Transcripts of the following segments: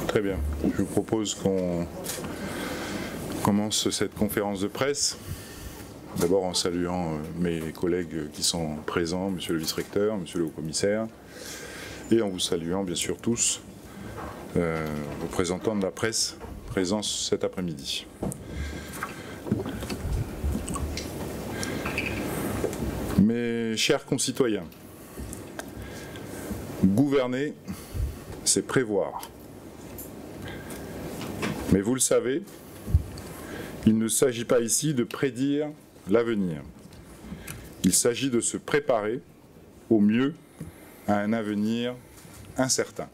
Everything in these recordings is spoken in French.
Très bien. Je vous propose qu'on commence cette conférence de presse. D'abord en saluant mes collègues qui sont présents, monsieur le vice-recteur, monsieur le haut-commissaire, et en vous saluant bien sûr tous, représentants de la presse présents cet après-midi. Mes chers concitoyens, gouverner, c'est prévoir. Mais vous le savez, il ne s'agit pas ici de prédire l'avenir. Il s'agit de se préparer au mieux à un avenir incertain.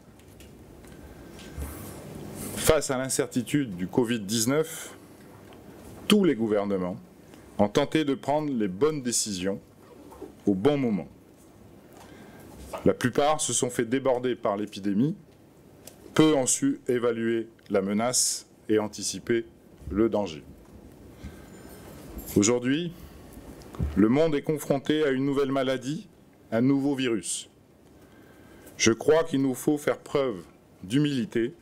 Face à l'incertitude du Covid-19, tous les gouvernements ont tenté de prendre les bonnes décisions au bon moment. La plupart se sont fait déborder par l'épidémie, peu ont su évaluer la menace et anticiper le danger. Aujourd'hui, le monde est confronté à une nouvelle maladie, un nouveau virus. Je crois qu'il nous faut faire preuve d'humilité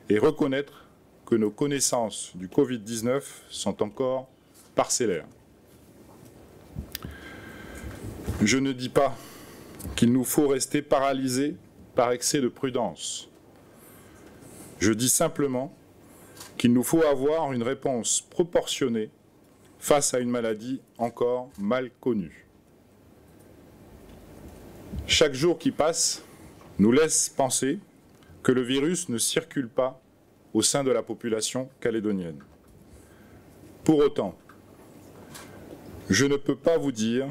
et reconnaître que nos connaissances du Covid-19 sont encore parcellaires. Je ne dis pas qu'il nous faut rester paralysés par excès de prudence. Je dis simplement qu'il nous faut avoir une réponse proportionnée face à une maladie encore mal connue. Chaque jour qui passe nous laisse penser que le virus ne circule pas au sein de la population calédonienne. Pour autant, je ne peux pas vous dire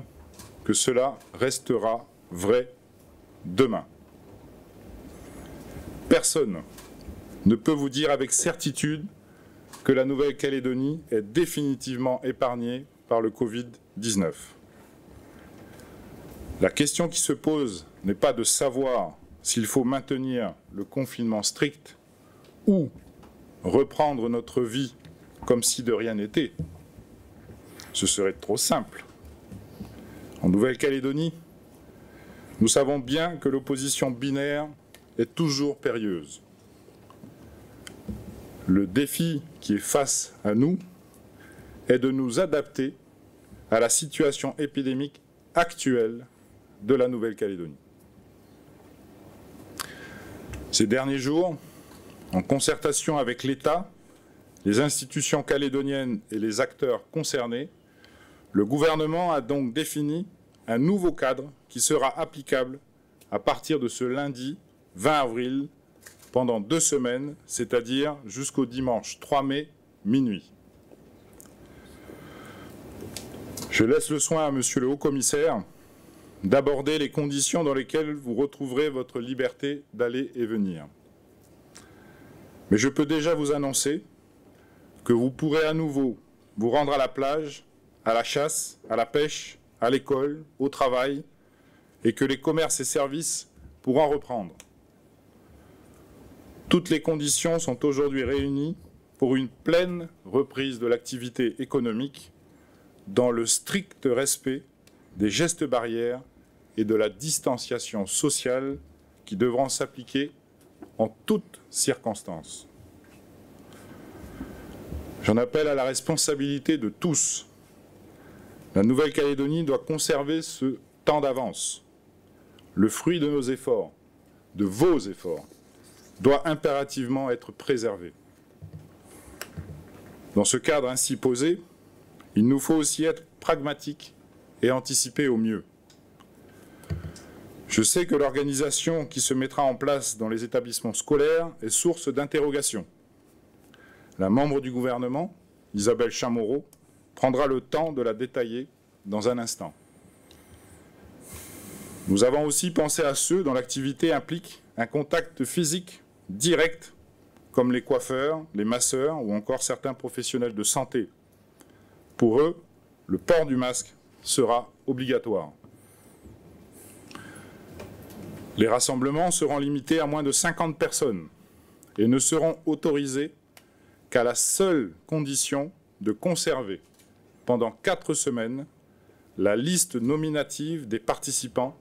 que cela restera vrai demain. Personne ne peut vous dire avec certitude que la Nouvelle-Calédonie est définitivement épargnée par le Covid-19. La question qui se pose n'est pas de savoir s'il faut maintenir le confinement strict ou reprendre notre vie comme si de rien n'était. Ce serait trop simple. En Nouvelle-Calédonie, nous savons bien que l'opposition binaire est toujours périlleuse. Le défi qui est face à nous est de nous adapter à la situation épidémique actuelle de la Nouvelle-Calédonie. Ces derniers jours, en concertation avec l'État, les institutions calédoniennes et les acteurs concernés, le gouvernement a donc défini un nouveau cadre qui sera applicable à partir de ce lundi 20 avril pendant 2 semaines, c'est-à-dire jusqu'au dimanche 3 mai, minuit. Je laisse le soin à monsieur le haut-commissaire d'aborder les conditions dans lesquelles vous retrouverez votre liberté d'aller et venir. Mais je peux déjà vous annoncer que vous pourrez à nouveau vous rendre à la plage, à la chasse, à la pêche, à l'école, au travail, et que les commerces et services pourront reprendre. Toutes les conditions sont aujourd'hui réunies pour une pleine reprise de l'activité économique dans le strict respect des gestes barrières et de la distanciation sociale qui devront s'appliquer en toutes circonstances. J'en appelle à la responsabilité de tous. La Nouvelle-Calédonie doit conserver ce temps d'avance. Le fruit de nos efforts, de vos efforts, doit impérativement être préservé. Dans ce cadre ainsi posé, il nous faut aussi être pragmatiques et anticiper au mieux. Je sais que l'organisation qui se mettra en place dans les établissements scolaires est source d'interrogation. La membre du gouvernement, Isabelle Chamorro, prendra le temps de la détailler dans un instant. Nous avons aussi pensé à ceux dont l'activité implique un contact physique direct, comme les coiffeurs, les masseurs ou encore certains professionnels de santé. Pour eux, le port du masque sera obligatoire. Les rassemblements seront limités à moins de 50 personnes et ne seront autorisés qu'à la seule condition de conserver pendant 4 semaines la liste nominative des participants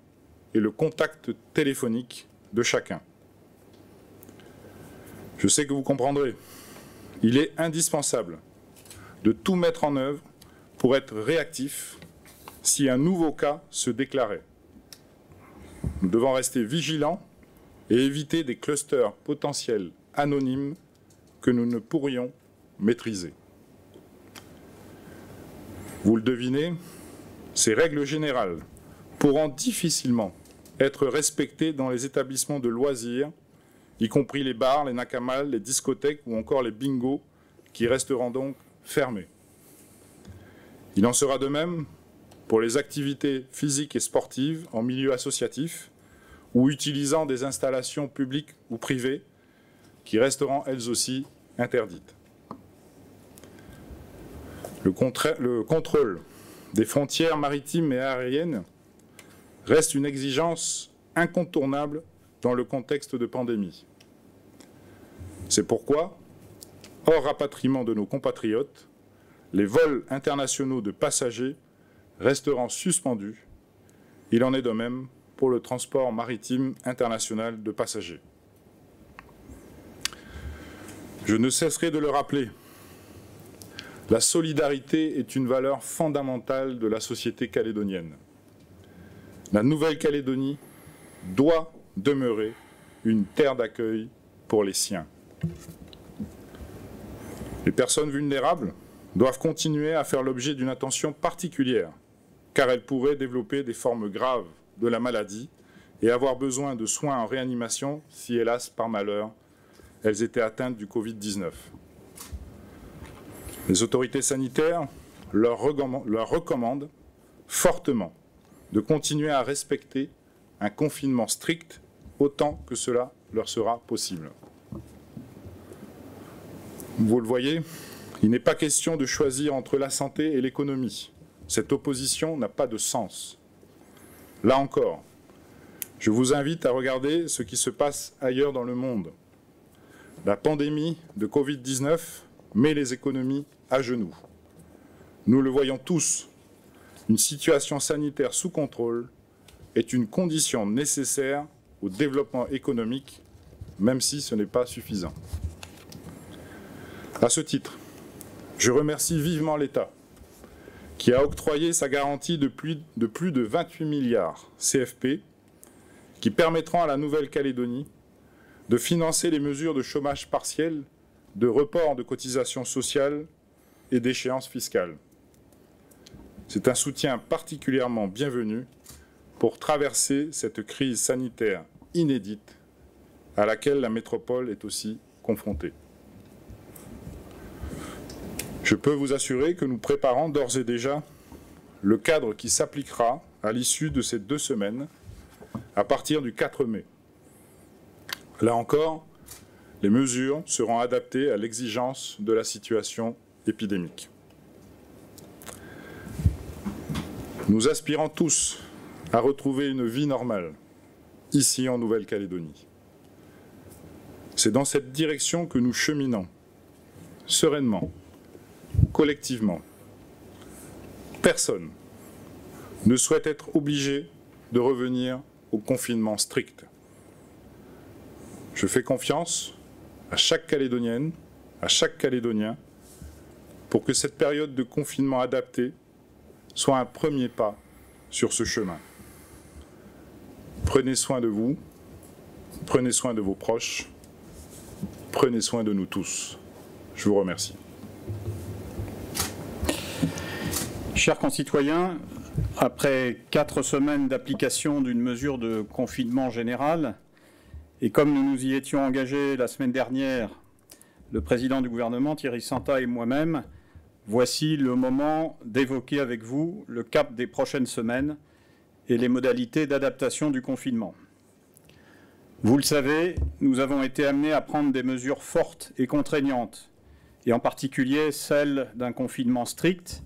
et le contact téléphonique de chacun. Je sais que vous comprendrez. Il est indispensable de tout mettre en œuvre pour être réactif si un nouveau cas se déclarait. Nous devons rester vigilants et éviter des clusters potentiels anonymes que nous ne pourrions maîtriser. Vous le devinez, ces règles générales pourront difficilement être respectées dans les établissements de loisirs, y compris les bars, les nakamal, les discothèques ou encore les bingos, qui resteront donc fermés. Il en sera de même pour les activités physiques et sportives en milieu associatif ou utilisant des installations publiques ou privées qui resteront elles aussi interdites. Le contrôle des frontières maritimes et aériennes reste une exigence incontournable dans le contexte de pandémie. C'est pourquoi, hors rapatriement de nos compatriotes, les vols internationaux de passagers resteront suspendus. Il en est de même pour le transport maritime international de passagers. Je ne cesserai de le rappeler, la solidarité est une valeur fondamentale de la société calédonienne. La Nouvelle-Calédonie doit demeurer une terre d'accueil pour les siens. Les personnes vulnérables doivent continuer à faire l'objet d'une attention particulière, car elles pourraient développer des formes graves de la maladie et avoir besoin de soins en réanimation si, hélas, par malheur, elles étaient atteintes du Covid-19. Les autorités sanitaires leur recommandent fortement de continuer à respecter un confinement strict autant que cela leur sera possible. Vous le voyez, il n'est pas question de choisir entre la santé et l'économie. Cette opposition n'a pas de sens. Là encore, je vous invite à regarder ce qui se passe ailleurs dans le monde. La pandémie de Covid-19 met les économies à genoux. Nous le voyons tous, une situation sanitaire sous contrôle est une condition nécessaire au développement économique, même si ce n'est pas suffisant. À ce titre, je remercie vivement l'État qui a octroyé sa garantie de plus de 28 milliards CFP qui permettront à la Nouvelle-Calédonie de financer les mesures de chômage partiel, de report de cotisations sociales et d'échéances fiscales. C'est un soutien particulièrement bienvenu pour traverser cette crise sanitaire inédite à laquelle la métropole est aussi confrontée. Je peux vous assurer que nous préparons d'ores et déjà le cadre qui s'appliquera à l'issue de ces 2 semaines, à partir du 4 mai. Là encore, les mesures seront adaptées à l'exigence de la situation épidémique. Nous aspirons tous à retrouver une vie normale, ici en Nouvelle-Calédonie. C'est dans cette direction que nous cheminons, sereinement, collectivement. Personne ne souhaite être obligé de revenir au confinement strict. Je fais confiance à chaque Calédonienne, à chaque Calédonien, pour que cette période de confinement adapté soit un premier pas sur ce chemin. Prenez soin de vous, prenez soin de vos proches, prenez soin de nous tous. Je vous remercie. Chers concitoyens, après 4 semaines d'application d'une mesure de confinement général, et comme nous nous y étions engagés la semaine dernière, le président du gouvernement, Thierry Santa, et moi-même, voici le moment d'évoquer avec vous le cap des prochaines semaines et les modalités d'adaptation du confinement. Vous le savez, nous avons été amenés à prendre des mesures fortes et contraignantes, et en particulier celle d'un confinement strict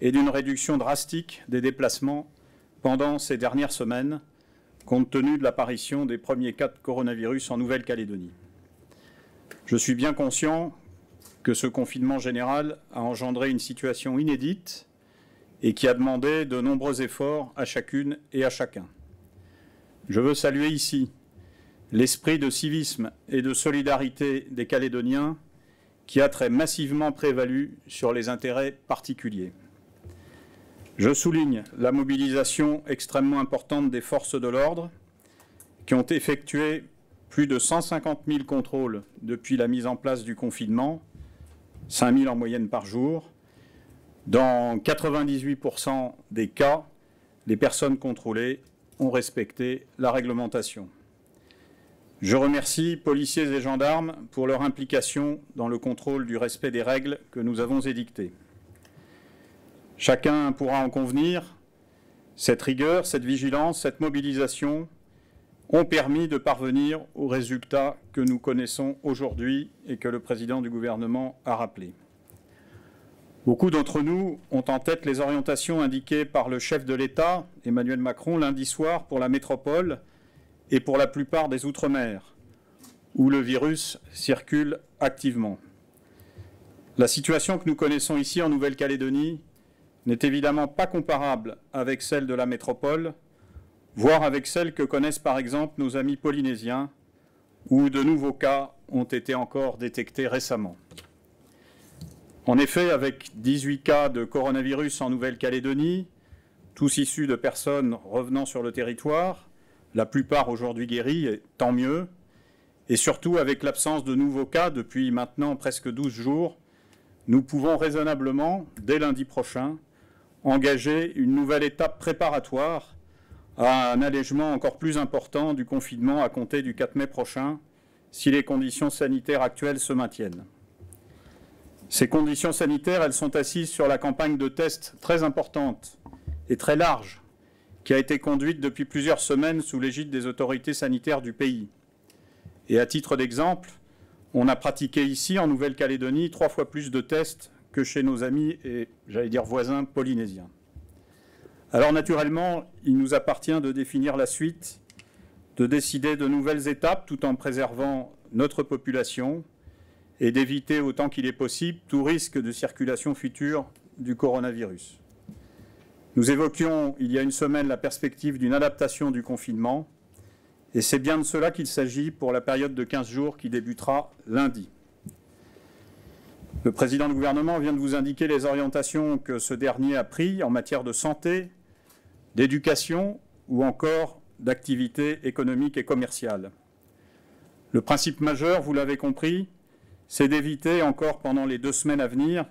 et d'une réduction drastique des déplacements pendant ces dernières semaines, compte tenu de l'apparition des premiers cas de coronavirus en Nouvelle-Calédonie. Je suis bien conscient que ce confinement général a engendré une situation inédite et qui a demandé de nombreux efforts à chacune et à chacun. Je veux saluer ici l'esprit de civisme et de solidarité des Calédoniens qui a très massivement prévalu sur les intérêts particuliers. Je souligne la mobilisation extrêmement importante des forces de l'ordre qui ont effectué plus de 150 000 contrôles depuis la mise en place du confinement, 5 000 en moyenne par jour. Dans 98% des cas, les personnes contrôlées ont respecté la réglementation. Je remercie policiers et gendarmes pour leur implication dans le contrôle du respect des règles que nous avons édictées. Chacun pourra en convenir, cette rigueur, cette vigilance, cette mobilisation ont permis de parvenir aux résultats que nous connaissons aujourd'hui et que le président du gouvernement a rappelés. Beaucoup d'entre nous ont en tête les orientations indiquées par le chef de l'État, Emmanuel Macron, lundi soir pour la métropole et pour la plupart des Outre-mer, où le virus circule activement. La situation que nous connaissons ici en Nouvelle-Calédonie n'est évidemment pas comparable avec celle de la métropole, voire avec celle que connaissent par exemple nos amis polynésiens, où de nouveaux cas ont été encore détectés récemment. En effet, avec 18 cas de coronavirus en Nouvelle-Calédonie, tous issus de personnes revenant sur le territoire, la plupart aujourd'hui guéris, et tant mieux, et surtout avec l'absence de nouveaux cas depuis maintenant presque 12 jours, nous pouvons raisonnablement, dès lundi prochain, engager une nouvelle étape préparatoire à un allègement encore plus important du confinement à compter du 4 mai prochain, si les conditions sanitaires actuelles se maintiennent. Ces conditions sanitaires, elles sont assises sur la campagne de tests très importante et très large qui a été conduite depuis plusieurs semaines sous l'égide des autorités sanitaires du pays. Et à titre d'exemple, on a pratiqué ici, en Nouvelle-Calédonie, 3 fois plus de tests que chez nos amis et, j'allais dire, voisins polynésiens. Alors naturellement, il nous appartient de définir la suite, de décider de nouvelles étapes tout en préservant notre population et d'éviter autant qu'il est possible tout risque de circulation future du coronavirus. Nous évoquions il y a une semaine la perspective d'une adaptation du confinement et c'est bien de cela qu'il s'agit pour la période de 15 jours qui débutera lundi. Le président du gouvernement vient de vous indiquer les orientations que ce dernier a prises en matière de santé, d'éducation ou encore d'activité économique et commerciale. Le principe majeur, vous l'avez compris, c'est d'éviter encore pendant les 2 semaines à venir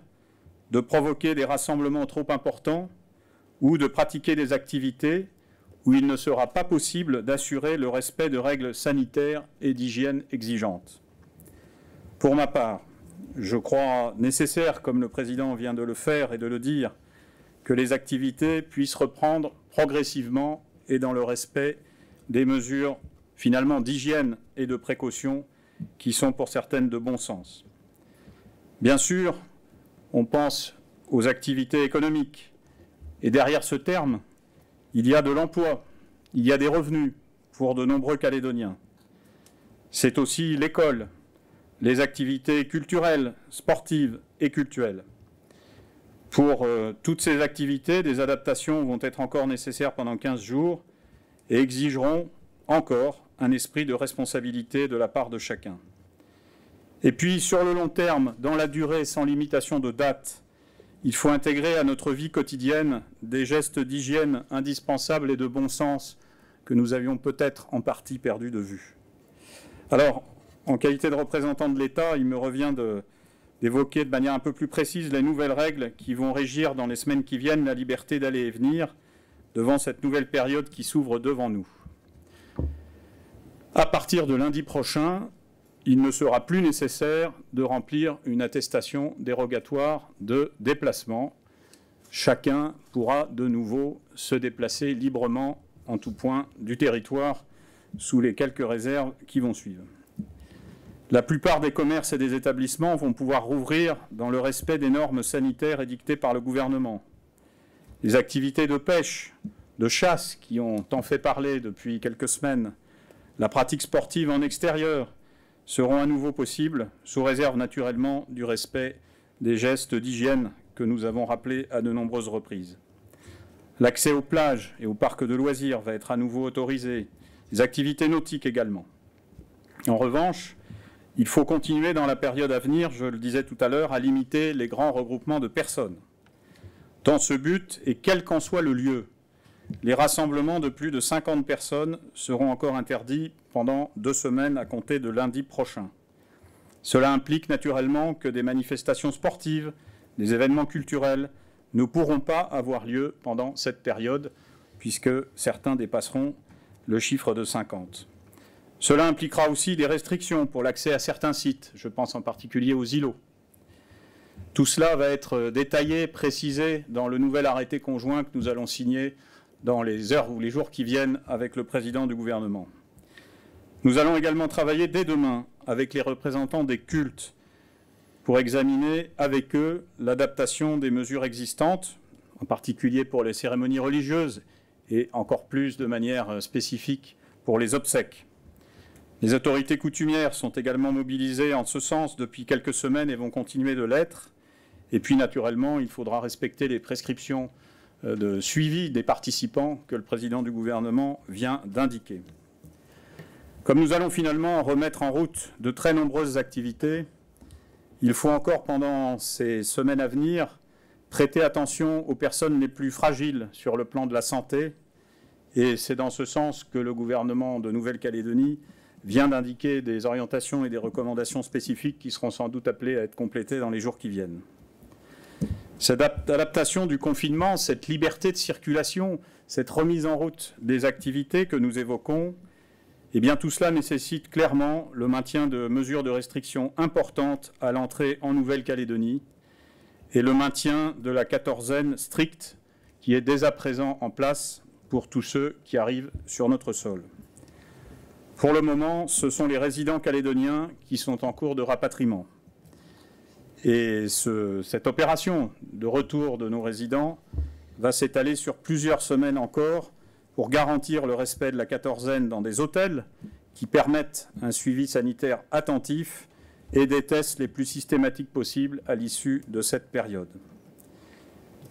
de provoquer des rassemblements trop importants ou de pratiquer des activités où il ne sera pas possible d'assurer le respect de règles sanitaires et d'hygiène exigeantes. Pour ma part, je crois nécessaire, comme le président vient de le faire et de le dire, que les activités puissent reprendre progressivement et dans le respect des mesures finalement d'hygiène et de précaution qui sont pour certaines de bon sens. Bien sûr, on pense aux activités économiques et derrière ce terme, il y a de l'emploi, il y a des revenus pour de nombreux Calédoniens. C'est aussi l'école, les activités culturelles, sportives et cultuelles. Pour toutes ces activités, des adaptations vont être encore nécessaires pendant 15 jours et exigeront encore un esprit de responsabilité de la part de chacun. Et puis, sur le long terme, dans la durée, sans limitation de date, il faut intégrer à notre vie quotidienne des gestes d'hygiène indispensables et de bon sens que nous avions peut-être en partie perdus de vue. Alors, en qualité de représentant de l'État, il me revient d'évoquer de manière un peu plus précise les nouvelles règles qui vont régir dans les semaines qui viennent la liberté d'aller et venir devant cette nouvelle période qui s'ouvre devant nous. À partir de lundi prochain, il ne sera plus nécessaire de remplir une attestation dérogatoire de déplacement. Chacun pourra de nouveau se déplacer librement en tout point du territoire sous les quelques réserves qui vont suivre. La plupart des commerces et des établissements vont pouvoir rouvrir dans le respect des normes sanitaires édictées par le gouvernement. Les activités de pêche, de chasse qui ont tant fait parler depuis quelques semaines, la pratique sportive en extérieur seront à nouveau possibles, sous réserve naturellement du respect des gestes d'hygiène que nous avons rappelés à de nombreuses reprises. L'accès aux plages et aux parcs de loisirs va être à nouveau autorisé, les activités nautiques également. En revanche, il faut continuer dans la période à venir, je le disais tout à l'heure, à limiter les grands regroupements de personnes. Dans ce but, et quel qu'en soit le lieu, les rassemblements de plus de 50 personnes seront encore interdits pendant 2 semaines à compter de lundi prochain. Cela implique naturellement que des manifestations sportives, des événements culturels ne pourront pas avoir lieu pendant cette période, puisque certains dépasseront le chiffre de 50. Cela impliquera aussi des restrictions pour l'accès à certains sites, je pense en particulier aux îlots. Tout cela va être détaillé, précisé dans le nouvel arrêté conjoint que nous allons signer dans les heures ou les jours qui viennent avec le président du gouvernement. Nous allons également travailler dès demain avec les représentants des cultes pour examiner avec eux l'adaptation des mesures existantes, en particulier pour les cérémonies religieuses et encore plus de manière spécifique pour les obsèques. Les autorités coutumières sont également mobilisées en ce sens depuis quelques semaines et vont continuer de l'être. Et puis, naturellement, il faudra respecter les prescriptions de suivi des participants que le président du gouvernement vient d'indiquer. Comme nous allons finalement remettre en route de très nombreuses activités, il faut encore, pendant ces semaines à venir, prêter attention aux personnes les plus fragiles sur le plan de la santé. Et c'est dans ce sens que le gouvernement de Nouvelle-Calédonie vient d'indiquer des orientations et des recommandations spécifiques qui seront sans doute appelées à être complétées dans les jours qui viennent. Cette adaptation du confinement, cette liberté de circulation, cette remise en route des activités que nous évoquons, eh bien tout cela nécessite clairement le maintien de mesures de restriction importantes à l'entrée en Nouvelle-Calédonie et le maintien de la quatorzaine stricte qui est dès à présent en place pour tous ceux qui arrivent sur notre sol. Pour le moment, ce sont les résidents calédoniens qui sont en cours de rapatriement. Et cette opération de retour de nos résidents va s'étaler sur plusieurs semaines encore pour garantir le respect de la quatorzaine dans des hôtels qui permettent un suivi sanitaire attentif et des tests les plus systématiques possibles à l'issue de cette période.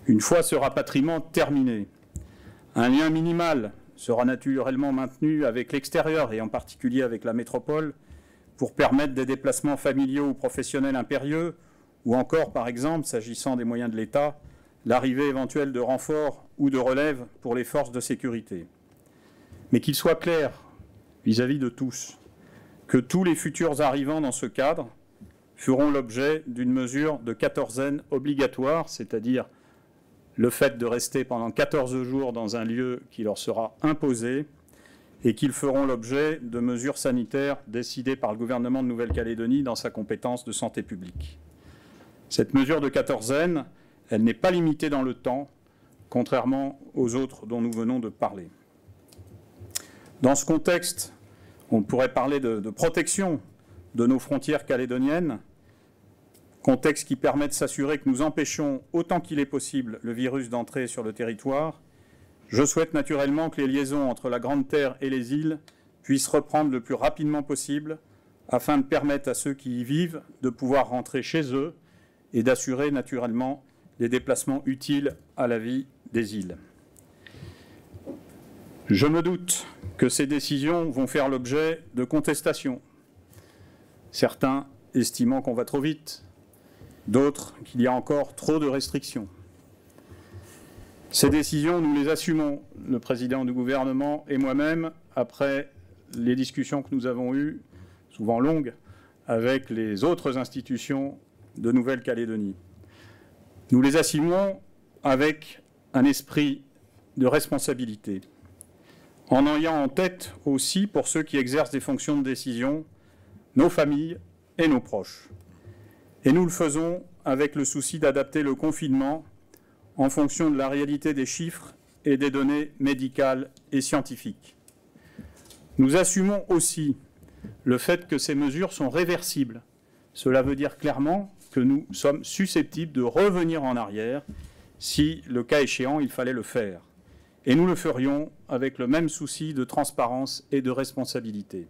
Une fois ce rapatriement terminé, un lien minimal sera naturellement maintenu avec l'extérieur et en particulier avec la métropole pour permettre des déplacements familiaux ou professionnels impérieux ou encore, par exemple, s'agissant des moyens de l'État, l'arrivée éventuelle de renforts ou de relèves pour les forces de sécurité. Mais qu'il soit clair vis-à-vis de tous que tous les futurs arrivants dans ce cadre feront l'objet d'une mesure de quatorzaine obligatoire, c'est-à-dire le fait de rester pendant 14 jours dans un lieu qui leur sera imposé et qu'ils feront l'objet de mesures sanitaires décidées par le gouvernement de Nouvelle-Calédonie dans sa compétence de santé publique. Cette mesure de quatorzaine, elle n'est pas limitée dans le temps, contrairement aux autres dont nous venons de parler. Dans ce contexte, on pourrait parler de protection de nos frontières calédoniennes, contexte qui permet de s'assurer que nous empêchons autant qu'il est possible le virus d'entrer sur le territoire. Je souhaite naturellement que les liaisons entre la Grande Terre et les îles puissent reprendre le plus rapidement possible afin de permettre à ceux qui y vivent de pouvoir rentrer chez eux et d'assurer naturellement les déplacements utiles à la vie des îles. Je me doute que ces décisions vont faire l'objet de contestations. Certains estimant qu'on va trop vite, d'autres qu'il y a encore trop de restrictions. Ces décisions, nous les assumons, le président du gouvernement et moi-même, après les discussions que nous avons eues, souvent longues, avec les autres institutions de Nouvelle-Calédonie. Nous les assumons avec un esprit de responsabilité, en ayant en tête aussi, pour ceux qui exercent des fonctions de décision, nos familles et nos proches. Et nous le faisons avec le souci d'adapter le confinement en fonction de la réalité des chiffres et des données médicales et scientifiques. Nous assumons aussi le fait que ces mesures sont réversibles. Cela veut dire clairement que nous sommes susceptibles de revenir en arrière si, le cas échéant, il fallait le faire. Et nous le ferions avec le même souci de transparence et de responsabilité.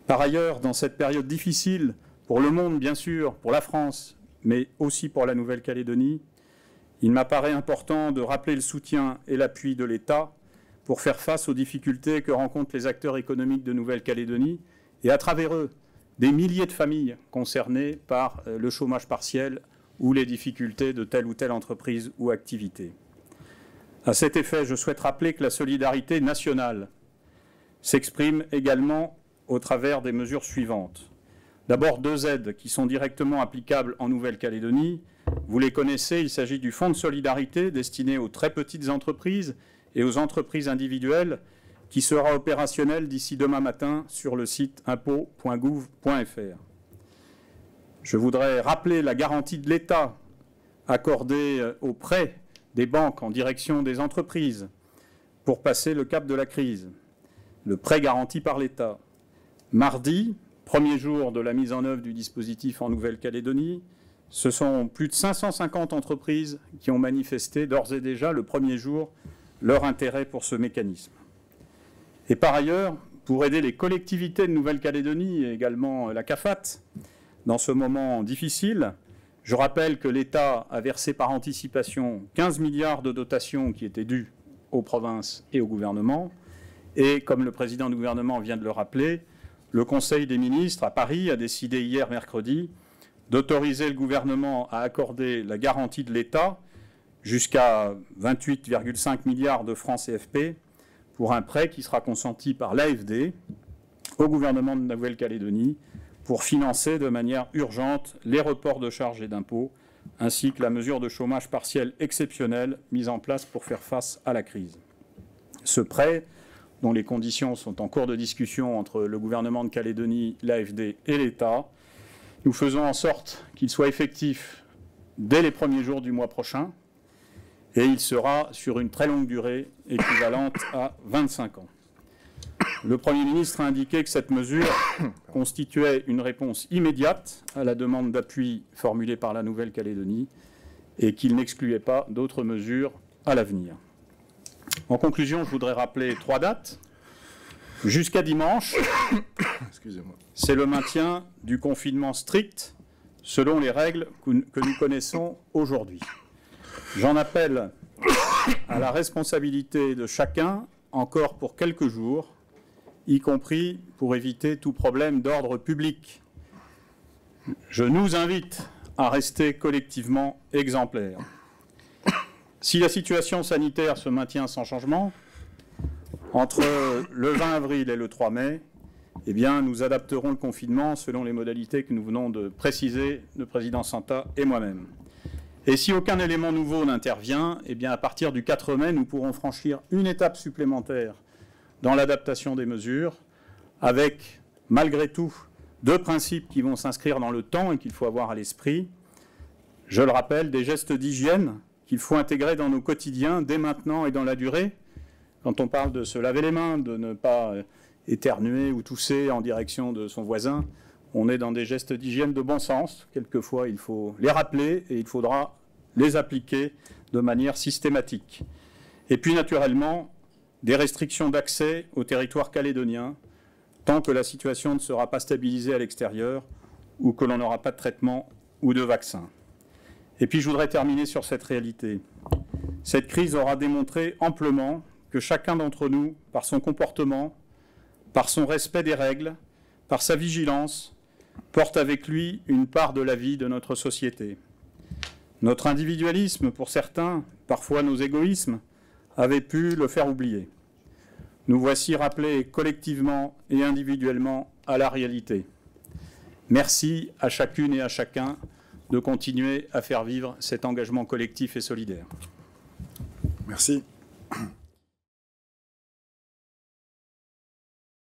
Par ailleurs, dans cette période difficile, pour le monde bien sûr, pour la France, mais aussi pour la Nouvelle-Calédonie, il m'apparaît important de rappeler le soutien et l'appui de l'État pour faire face aux difficultés que rencontrent les acteurs économiques de Nouvelle-Calédonie et à travers eux, des milliers de familles concernées par le chômage partiel ou les difficultés de telle ou telle entreprise ou activité. À cet effet, je souhaite rappeler que la solidarité nationale s'exprime également au travers des mesures suivantes. D'abord, 2 aides qui sont directement applicables en Nouvelle-Calédonie. Vous les connaissez, il s'agit du Fonds de solidarité destiné aux très petites entreprises et aux entreprises individuelles qui sera opérationnel d'ici demain matin sur le site impôts.gouv.fr. Je voudrais rappeler la garantie de l'État accordée aux prêts des banques en direction des entreprises pour passer le cap de la crise. Le prêt garanti par l'État. Mardi, premier jour de la mise en œuvre du dispositif en Nouvelle-Calédonie, ce sont plus de 550 entreprises qui ont manifesté d'ores et déjà le premier jour leur intérêt pour ce mécanisme. Et par ailleurs, pour aider les collectivités de Nouvelle-Calédonie et également la CAFAT dans ce moment difficile, je rappelle que l'État a versé par anticipation 15 milliards de dotations qui étaient dues aux provinces et au gouvernement. Et comme le président du gouvernement vient de le rappeler, le Conseil des ministres à Paris a décidé hier mercredi d'autoriser le gouvernement à accorder la garantie de l'État jusqu'à 28,5 milliards de francs CFP pour un prêt qui sera consenti par l'AFD au gouvernement de Nouvelle-Calédonie pour financer de manière urgente les reports de charges et d'impôts, ainsi que la mesure de chômage partiel exceptionnelle mise en place pour faire face à la crise. Ce prêt, dont les conditions sont en cours de discussion entre le gouvernement de Calédonie, l'AFD et l'État, nous faisons en sorte qu'il soit effectif dès les premiers jours du mois prochain, et il sera sur une très longue durée, équivalente à 25 ans. Le Premier ministre a indiqué que cette mesure constituait une réponse immédiate à la demande d'appui formulée par la Nouvelle-Calédonie et qu'il n'excluait pas d'autres mesures à l'avenir. En conclusion, je voudrais rappeler 3 dates. Jusqu'à dimanche, c'est le maintien du confinement strict selon les règles que nous connaissons aujourd'hui. J'en appelle à la responsabilité de chacun encore pour quelques jours, y compris pour éviter tout problème d'ordre public. Je nous invite à rester collectivement exemplaires. Si la situation sanitaire se maintient sans changement, entre le 20 avril et le 3 mai, eh bien, nous adapterons le confinement selon les modalités que nous venons de préciser, le président Santa et moi-même. Et si aucun élément nouveau n'intervient, eh bien, à partir du 4 mai, nous pourrons franchir une étape supplémentaire dans l'adaptation des mesures, avec, malgré tout, 2 principes qui vont s'inscrire dans le temps et qu'il faut avoir à l'esprit. Je le rappelle, des gestes d'hygiène qu'il faut intégrer dans nos quotidiens dès maintenant et dans la durée. Quand on parle de se laver les mains, de ne pas éternuer ou tousser en direction de son voisin, on est dans des gestes d'hygiène de bon sens. Quelquefois, il faut les rappeler et il faudra les appliquer de manière systématique. Et puis, naturellement, des restrictions d'accès au territoire calédonien, tant que la situation ne sera pas stabilisée à l'extérieur ou que l'on n'aura pas de traitement ou de vaccin. Et puis, je voudrais terminer sur cette réalité. Cette crise aura démontré amplement que chacun d'entre nous, par son comportement, par son respect des règles, par sa vigilance, porte avec lui une part de la vie de notre société. Notre individualisme, pour certains, parfois nos égoïsmes, avaient pu le faire oublier. Nous voici rappelés collectivement et individuellement à la réalité. Merci à chacune et à chacun de continuer à faire vivre cet engagement collectif et solidaire. Merci.